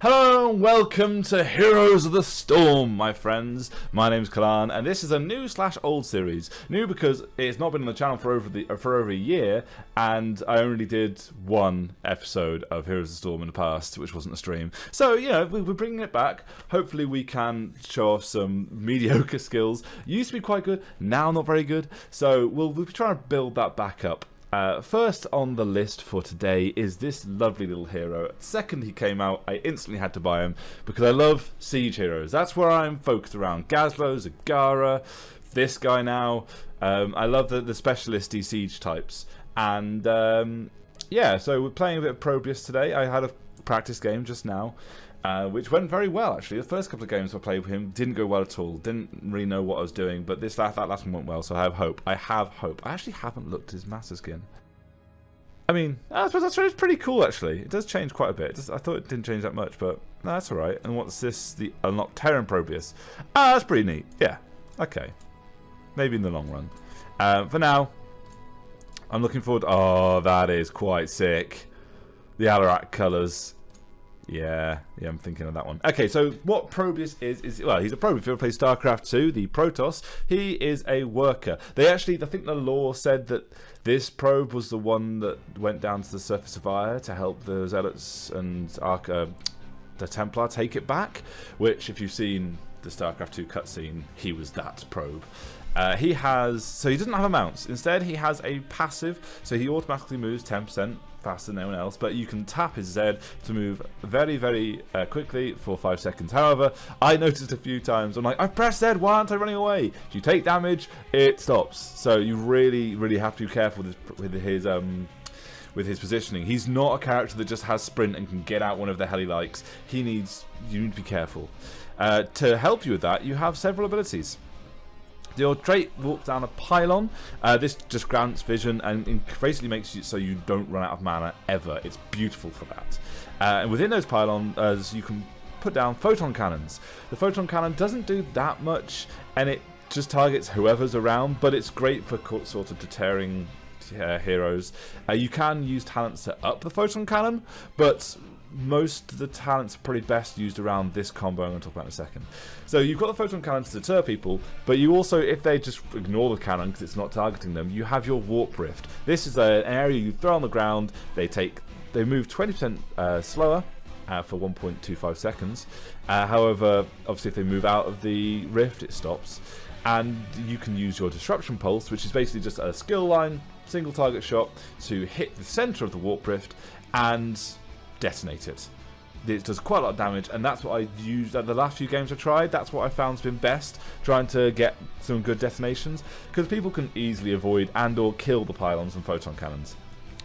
Hello and welcome to Heroes of the Storm, my friends. My name's Kalan, and this is a new/old series. New because it's not been on the channel for over a year, and I only did one episode of Heroes of the Storm in the past, which wasn't a stream. So, you know, we're bringing it back. Hopefully we can show off some mediocre skills. Used to be quite good, now not very good. So we'll be trying to build that back up. First on the list for today is this lovely little hero. Second he came out, I instantly had to buy him because I love siege heroes. That's where I'm focused around. Gazlo, Zagara, this guy now. I love the specialisty siege types. And yeah, so we're playing a bit of Probious today. I had a practice game just now. Which went very well, actually. The first couple of games I played with him didn't go well at all. Didn't really know what I was doing, but that last one went well, so I have hope. I actually haven't looked at his master skin. I mean, I suppose that's pretty cool, actually. It does change quite a bit. I thought it didn't change that much, but no, that's alright. And what's this? The Unlocked Terran Probious. Ah, that's pretty neat. Yeah, okay. Maybe in the long run. For now, I'm looking forward. Oh, that is quite sick. The Alarak colours. Yeah, I'm thinking of that one. Okay, so what Probious is well, he's a probe. If you ever played Warcraft II, the Protoss, he is a worker. They actually, I think the lore said that this probe was the one that went down to the surface of Ire to help the Zealots and the Templar take it back, which, if you've seen the StarCraft II cutscene, he was that probe. He doesn't have a mount. Instead, he has a passive, so he automatically moves 10% faster than anyone else, but you can tap his Z to move very, very quickly for 5 seconds. However, I noticed a few times, I'm like, I've pressed Z, why aren't I running away? If you take damage, it stops. So you really, really have to be careful with his positioning. He's not a character that just has sprint and can get out whenever the hell he likes. You need to be careful. To help you with that, you have several abilities. Your trait walks down a pylon. This just grants vision and basically makes it so you don't run out of mana ever. It's beautiful for that. And within those pylons, you can put down photon cannons. The photon cannon doesn't do that much, and it just targets whoever's around, but it's great for sort of deterring heroes. You can use talents to up the photon cannon, but most of the talents are probably best used around this combo I'm going to talk about in a second. So you've got the photon cannon to deter people, but you also, if they just ignore the cannon because it's not targeting them, you have your warp rift. This is an area you throw on the ground. They move 20% slower for 1.25 seconds. However, obviously if they move out of the rift, it stops. And you can use your disruption pulse, which is basically just a skill line, single target shot to hit the center of the warp rift and detonate it. It does quite a lot of damage, and that's what I used at the last few games I tried. That's what I found's been best, trying to get some good detonations, because people can easily avoid and or kill the pylons and photon cannons.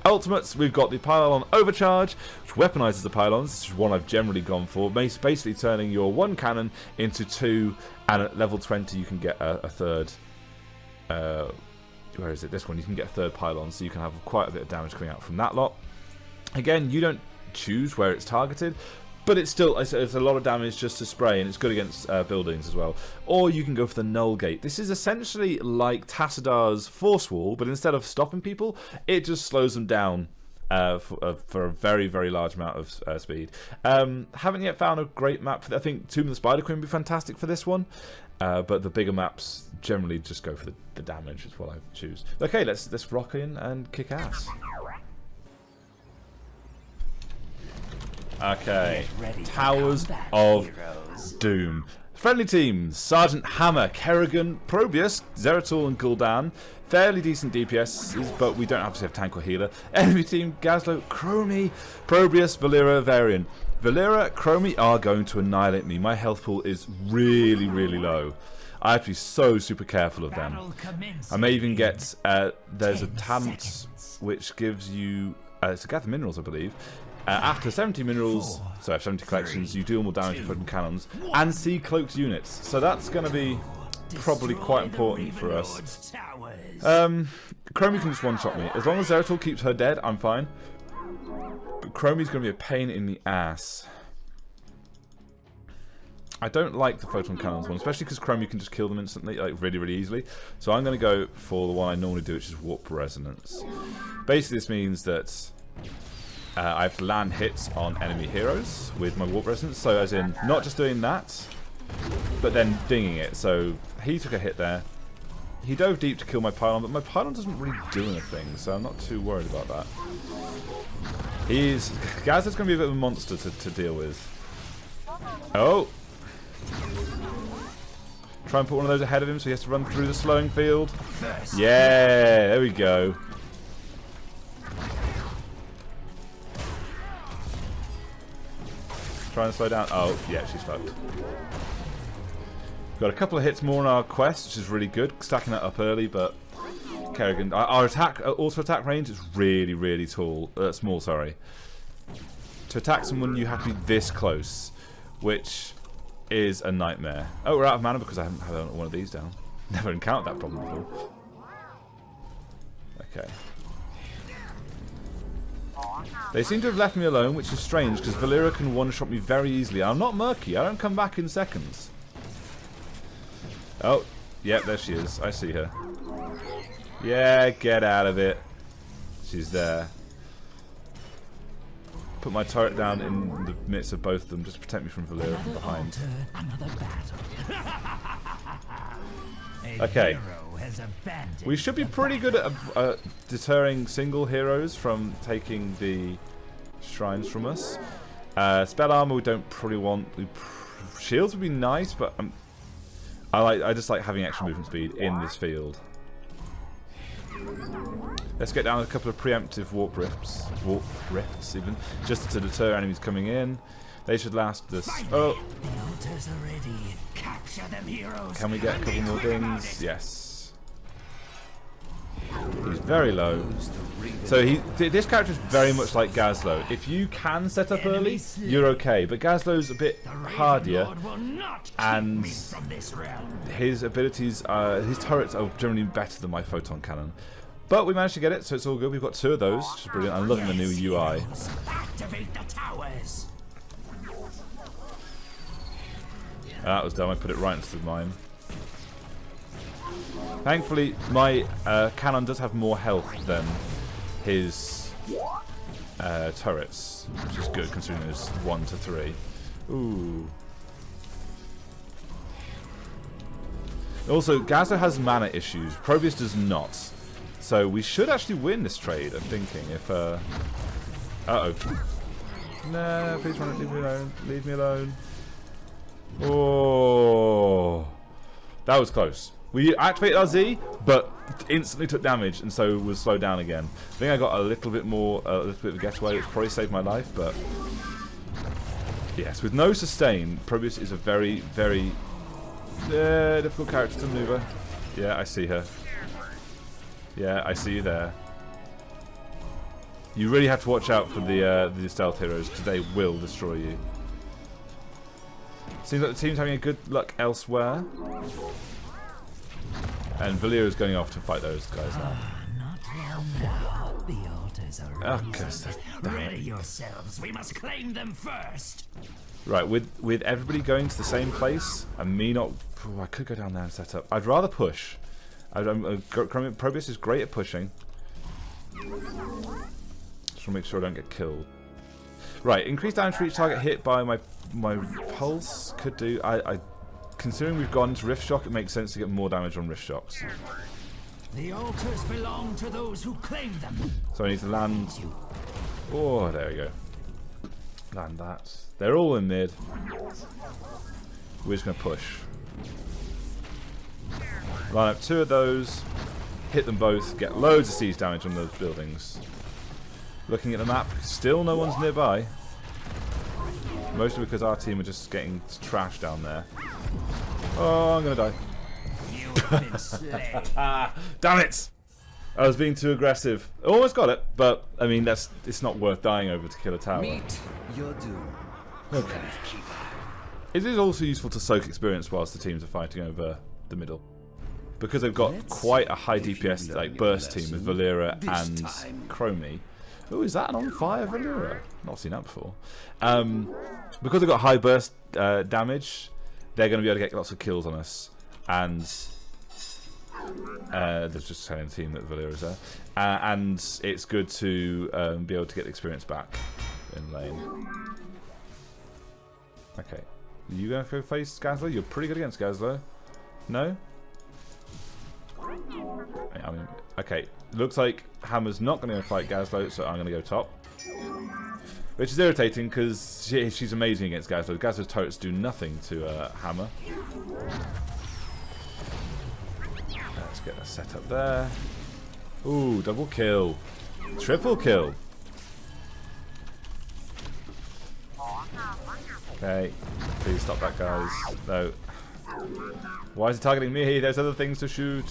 Ultimates, we've got the pylon overcharge, which weaponizes the pylons. This is one I've generally gone for, basically turning your one cannon into two, and at level 20 you can get a third. Where is it? This one. You can get a third pylon, so you can have quite a bit of damage coming out from that lot. Again, you don't choose where it's targeted, but it's a lot of damage just to spray, and it's good against buildings as well. Or you can go for the null gate. This is essentially like Tassadar's force wall, but instead of stopping people, it just slows them down for a very, very large amount of speed. Haven't yet found a great map for that. I think Tomb of the Spider Queen would be fantastic for this one, but the bigger maps generally just go for the damage is what I choose. Okay, let's rock in and kick ass. Okay, Towers of Doom. Friendly teams: Sergeant Hammer, Kerrigan, Probious, Zeratul and Gul'dan. Fairly decent DPS, but we don't obviously have tank or healer. Enemy team: Gazlo, Chromie, Probious, Valera, Varian. Valera, Chromie are going to annihilate me. My health pool is really, really low. I have to be so super careful of them. I may even get, there's a talent which gives you, it's a gather minerals I believe. After 70 minerals, so 70 collections, you deal more damage with photon cannons and see cloaked units. So that's going to be probably quite important for us. Chromie can just one-shot me. As long as Zeratul keeps her dead, I'm fine. But Chromie's going to be a pain in the ass. I don't like the photon cannons one, especially because Chromie can just kill them instantly, like really, really easily. So I'm going to go for the one I normally do, which is warp resonance. Basically, this means that I have to land hits on enemy heroes with my warp resistance. So as in, not just doing that, but then dinging it. So he took a hit there. He dove deep to kill my pylon, but my pylon doesn't really do anything, so I'm not too worried about that. Gaz is going to be a bit of a monster to deal with. Oh! Try and put one of those ahead of him so he has to run through the slowing field. Yeah, there we go. Try and slow down. Oh, yeah, she's fucked. Got a couple of hits more on our quest, which is really good. Stacking that up early, but Kerrigan, our attack, auto attack range is really, really small. Sorry. To attack someone, you have to be this close, which is a nightmare. Oh, we're out of mana because I haven't had one of these down. Never encountered that problem before. Okay. They seem to have left me alone, which is strange because Valeera can one-shot me very easily. I'm not murky. I don't come back in seconds. Oh, yep, there she is. I see her. Yeah, get out of it. She's there. Put my turret down in the midst of both of them just to protect me from Valeera from behind. Okay. We should be pretty good at deterring single heroes from taking the shrines from us. Spell armor we don't probably want. Shields would be nice, but I just like having extra movement speed in this field. Let's get down a couple of preemptive warp rifts even, just to deter enemies coming in. They should last this. Oh, can we get a couple more dings? Yes. He's very low. So this character is very much like Gazlowe. If you can set up early, you're okay. But Gazlowe's a bit hardier, and his abilities, his turrets are generally better than my photon cannon. But we managed to get it, so it's all good. We've got 2 of those, which is brilliant. I'm loving the new UI. That was dumb. I put it right into the mine. Thankfully, my cannon does have more health than his turrets, which is good considering there's 1 to 3. Ooh. Also, Gaza has mana issues. Probious does not. So we should actually win this trade, I'm thinking, if uh-oh. No, please run it, leave me alone. Leave me alone. Oh. That was close. We activated our Z, but instantly took damage, and so was slowed down again. I think I got a little bit of a getaway, which probably saved my life, but yes, with no sustain, Probious is a very, very difficult character to maneuver. Yeah, I see her. Yeah, I see you there. You really have to watch out for the stealth heroes, because they will destroy you. Seems like the team's having a good luck elsewhere. And Valeera's going off to fight those guys now. Not long now. The altars are ready. Ready yourselves. We must claim them first. Right, with everybody going to the same place and me not... Ooh, I could go down there and set up. I'd rather push. Probious is great at pushing. Just want to make sure I don't get killed. Right, increased damage for each target hit by my pulse could do... Considering we've gone to Rift Shock, it makes sense to get more damage on Rift Shocks. The altars belong to those who claim them. So I need to land... Oh, there we go. Land that. They're all in mid. We're just going to push. Line up 2 of those. Hit them both. Get loads of siege damage on those buildings. Looking at the map, still no one's nearby. Mostly because our team are just getting trashed down there. Oh, I'm gonna die. You've been slain. Damn it! I was being too aggressive. Almost got it, but I mean it's not worth dying over to kill a tower. Meet your doom. Okay. It is also useful to soak experience whilst the teams are fighting over the middle. Because they've got quite a high DPS like burst team with Valeera and Chromie. Oh, is that an on fire Valeera? Not seen that before. Because they've got high burst damage, they're going to be able to get lots of kills on us. And There's just telling the team that Valeera's there. And it's good to be able to get the experience back in lane. Okay. Are you going to go face Gazlo? You're pretty good against Gazlo. No? I mean, okay. Looks like Hammer's not going to fight Gazlo, so I'm going to go top. Which is irritating because she's amazing against Gazlo. Gazlo's turrets do nothing to Hammer. Let's get a set up there. Ooh, double kill. Triple kill. Okay. Please stop that, guys. No. Why is he targeting me? There's other things to shoot.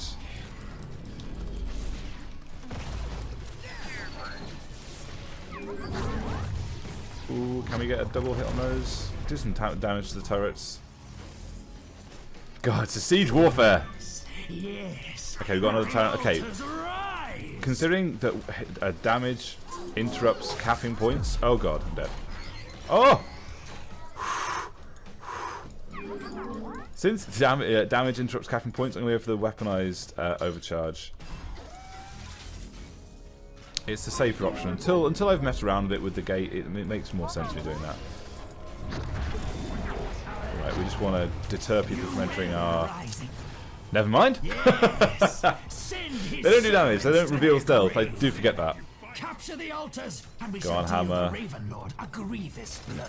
Ooh, can we get a double hit on those? Do some damage to the turrets. God, it's a siege warfare. Yes. Okay, we've got another turret. Okay. Considering that damage interrupts capping points. Oh god, I'm dead. Oh! Since damage interrupts capping points, I'm going to go for the weaponized overcharge. It's the safer option. Until I've messed around a bit with the gate, it makes more sense to be doing that. Right, we just want to deter people from entering our... Never mind! They don't do damage, they don't reveal stealth, I do forget that. Capture the altars, and we Go on, shall deal Hammer. the Raven Lord a grievous blow.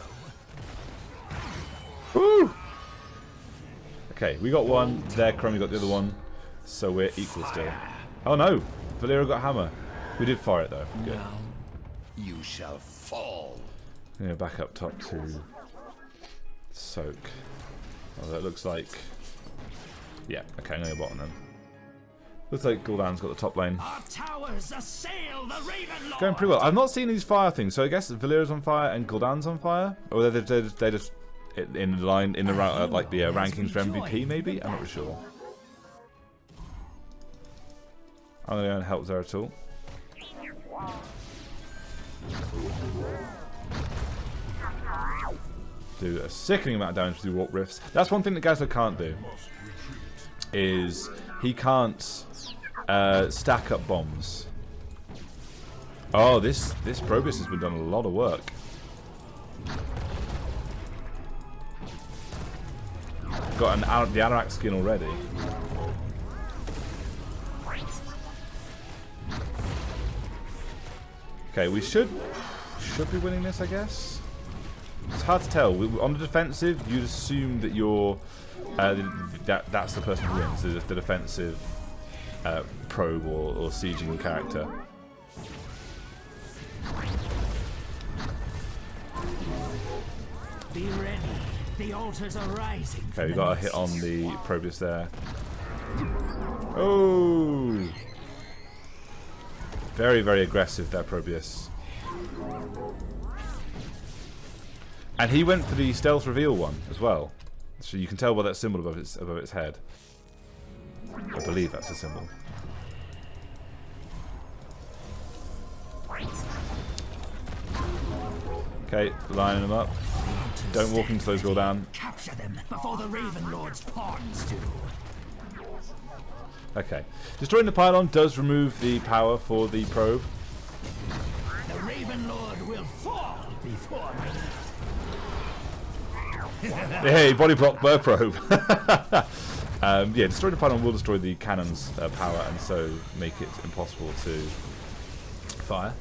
Woo! Okay, we got one, there Chromie got the other one, so we're equal still. Oh no! Valeera got Hammer. We did fire it though. Good. Now you shall fall. Yeah, back up top to soak. Oh, that looks like... Yeah, okay, I'm going to go bottom then. Looks like Gul'dan's got the top lane. Our towers assail the Raven Lord. Going pretty well. I've not seen these fire things, so I guess Valeera's on fire and Gul'dan's on fire? Or they're just in the line, in the like the rankings for MVP maybe? I'm not really sure. I'm going to go and help Zeratul. Do a sickening amount of damage through warp rifts. That's one thing that Gazlo can't do. Is he can't stack up bombs. Oh, this Probious has been done a lot of work. Got the Anorak skin already. Okay, we should be winning this, I guess. It's hard to tell. On the defensive, you'd assume that you're that's the person who wins, the defensive probe or sieging character. Be ready. The altars are rising. Okay, we got a hit on the Probious there. Oh! Very, very aggressive there, Probious. And he went for the stealth reveal one as well. So you can tell by that symbol above its head. I believe that's a symbol. Okay, lining them up. Don't walk into those Gul'dan. Capture them before the Raven Lord's pawns do. Okay. Destroying the pylon does remove the power for the probe. The Raven Lord will fall before me. Hey, body block burr probe. Yeah, destroy the pylon will destroy the cannon's power and so make it impossible to fire.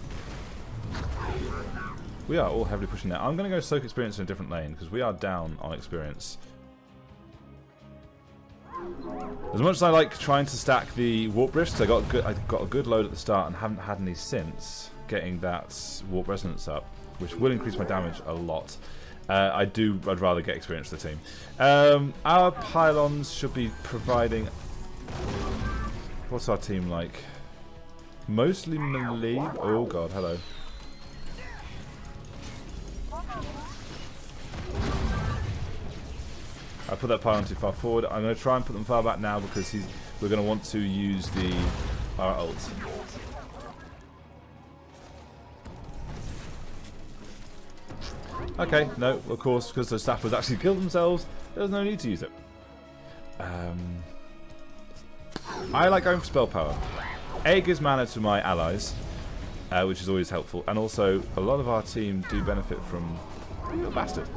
We are all heavily pushing that. I'm going to go soak experience in a different lane because we are down on experience. As much as I like trying to stack the warp rifts, I got a good load at the start and haven't had any since getting that warp resonance up, which will increase my damage a lot. I'd rather get experience for the team. Our pylons should be providing... What's our team like? Mostly melee. Oh god, hello. I put that pylon too far forward. I'm going to try and put them far back now because we're going to want to use our ult. Okay, no, of course, because the sappers actually killed themselves, there's no need to use it. I like going for spell power. A gives mana to my allies, which is always helpful, and also a lot of our team do benefit from bastard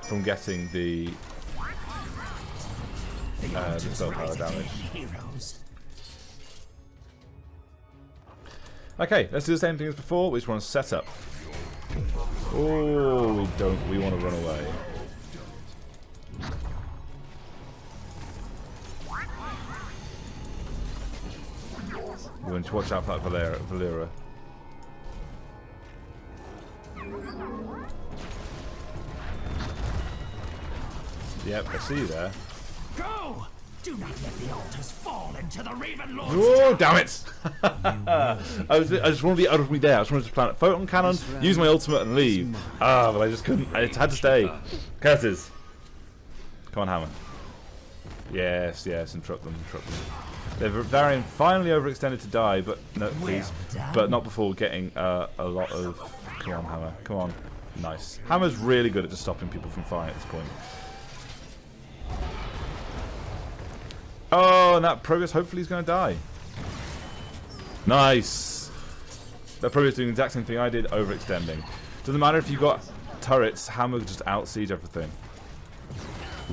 from getting the spell power damage. Okay, let's do the same thing as before. We just want to set up. Oh, we don't. We want to run away. We want to watch out for that Valera. Yep, I see you there. Go! Do not let the altars fall into the Raven Lord's Oh, damn it! I just want to be out of me there. I just wanted to plant a photon cannon, use my ultimate, and leave. Ah, but I just couldn't. I had to stay. Curses! Come on, Hammer. Yes, yes, and truck them, They're Varian finally overextended to die, but no, please, but not before getting a lot of. Come on, Hammer. Come on. Nice. Hammer's really good at just stopping people from firing at this point. Oh, and that Probious hopefully is going to die. Nice. That Probious doing the exact same thing I did, overextending. Doesn't matter if you got turrets, Hammer just outsiege everything.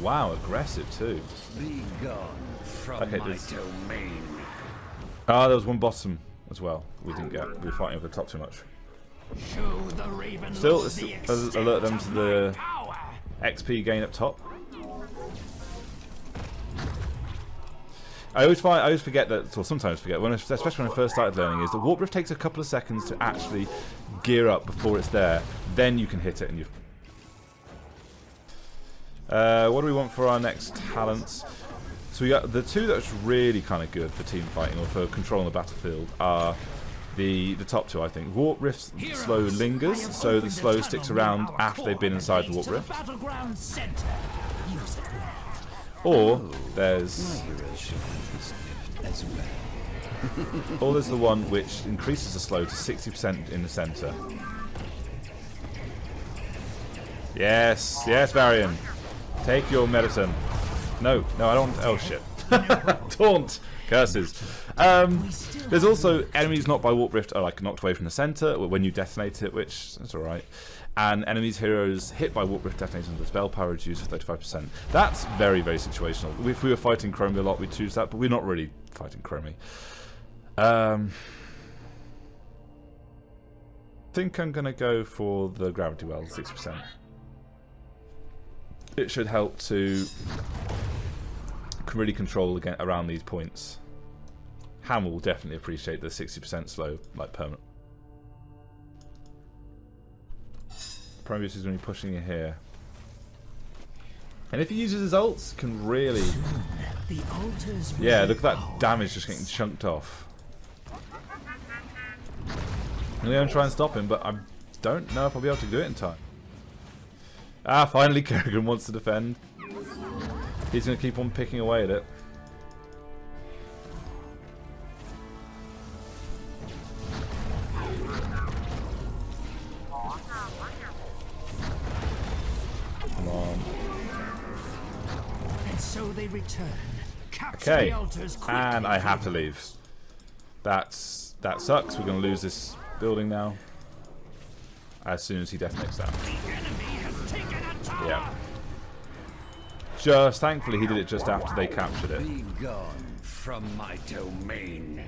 Wow, aggressive too. Be gone from my domain. Ah, there was one bottom as well. We didn't get. We were fighting over the top too much. Show the Raven Still, Lords the alert them to extent the of my power. XP gain up top. I always forget that, or sometimes forget, especially when I first started learning, is that Warp Rift takes a couple of seconds to actually gear up before it's there. Then you can hit it, and you. What do we want for our next talents? So we got the two that's really kind of good for team fighting or for controlling the battlefield are the top two, I think. Warp Rift's slow lingers, so the slow sticks around after they've been inside the Warp Rift. Or there's or there's the one which increases the slow to 60% in the center. Yes, yes, Varian. Take your medicine. No, no, I don't. Oh shit. Taunt. Curses. There's also enemies knocked by Warp Rift are like knocked away from the center when you detonate it, which is alright. And enemies, heroes hit by Warp Rift detonating the spell power reduced for 35%. That's very, very situational. If we were fighting Chromie a lot, we'd choose that, but we're not really fighting Chromie. I think I'm going to go for the Gravity Well, 6%. It should help to really control again around these points. Hammer will definitely appreciate the 60% slow, like permanent. Probious is going to be pushing it here. And if he uses his ults, can really... Yeah, look at that damage just getting chunked off. I'm going to try and stop him, but I don't know if I'll be able to do it in time. Ah, finally Kerrigan wants to defend. He's going to keep on picking away at it. Come on. And so they return. Okay, and I have to leave. That sucks. We're going to lose this building now. As soon as he detonates that. Yeah. Just thankfully he did it just after they captured it. Be gone from my domain.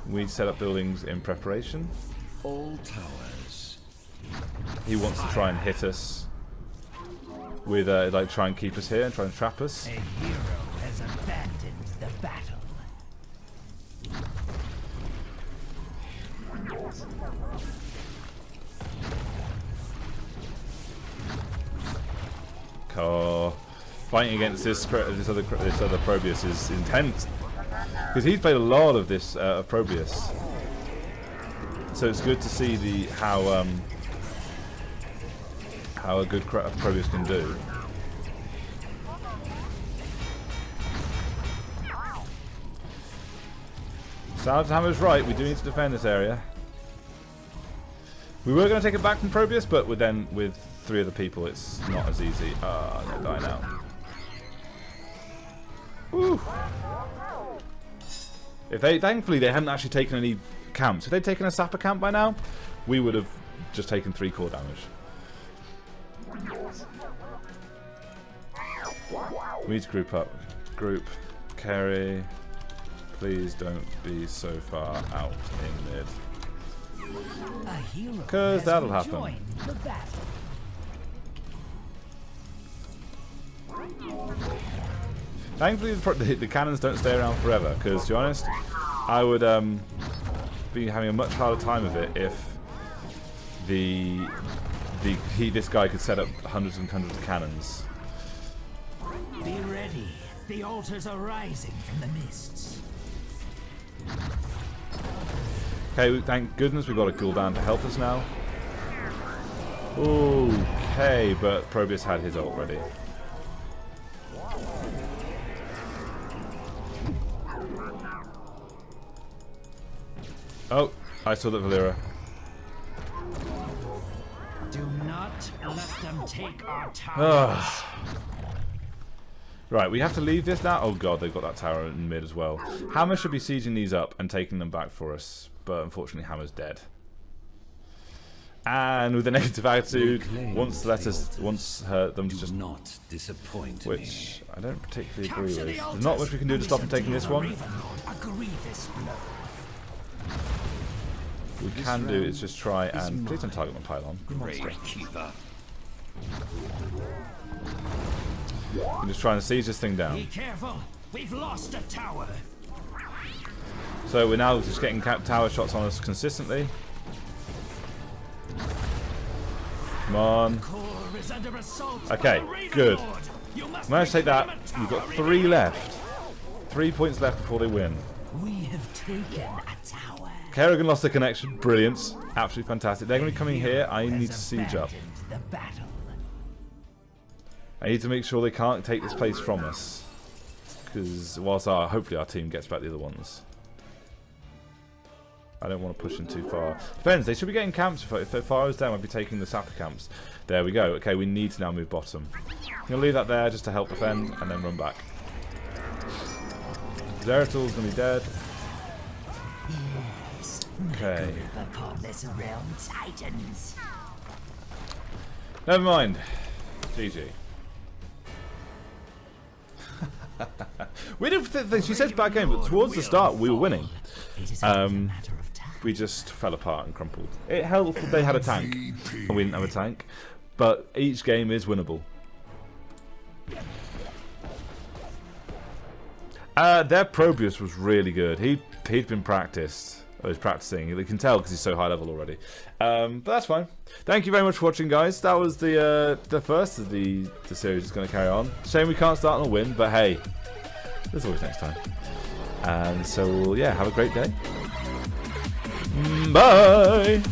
We set up buildings in preparation. All towers. He wants to try and hit us with like try and keep us here and try and trap us. A hero has abandoned the battle. Oh, fighting against this other Probious is intense because he's played a lot of this Probious, so it's good to see how a good Probious can do. Hammer's right. We do need to defend this area. We were going to take it back from Probious, but with 3 other people, it's not as easy. I'm going to die now. Woo. Thankfully, they hadn't actually taken any camps. If they'd taken a sapper camp by now, we would have just taken 3 core damage. We need to group up. Group, carry. Please don't be so far out in mid. Because that'll happen. Thankfully, the cannons don't stay around forever. Because, to be honest, I would be having a much harder time of it if this guy could set up hundreds and hundreds of cannons. Be ready. The altars are rising from the mists. Okay, thank goodness we've got a cooldown to help us now. Okay, but Probious had his ult ready. Oh, I saw that Valera. Do not let them take our towers. Right, we have to leave this now. Oh god, they've got that tower in mid as well. Hammer should be sieging these up and taking them back for us, but unfortunately Hammer's dead. And with a negative attitude, wants them to just not disappoint which I don't particularly agree with. There's not much we can do to stop him taking this one. We can do is just try and please don't target my pylon. I'm just trying to siege this thing down. Be careful, we've lost a tower. So we're now just getting tower shots on us consistently. Come on. Okay, good. Managed to take that. We've got 3 left. 3 points left before they win. We have taken a tower. Kerrigan lost the connection. Brilliant. Absolutely fantastic. They're going to be coming here. I need to siege up. I need to make sure they can't take this place from us. Because whilst hopefully our team gets back the other ones. I don't want to push them too far. Depends, they should be getting camps. If I was them, I'd be taking the sapper camps. There we go. Okay, we need to now move bottom. I'm going to leave that there just to help defend and then run back. Zeratil's going to be dead. Okay. Never mind. GG. We didn't think she says bad game, but towards the start we were winning. We just fell apart and crumpled. It helped they had a tank, and we didn't have a tank. But each game is winnable. Their Probious was really good. He'd been practiced. Or he's practicing. You can tell because he's so high level already. But that's fine. Thank you very much for watching, guys. That was the first of the series that's going to carry on. Shame we can't start on a win, but hey, there's always next time. And so, yeah, have a great day. Bye!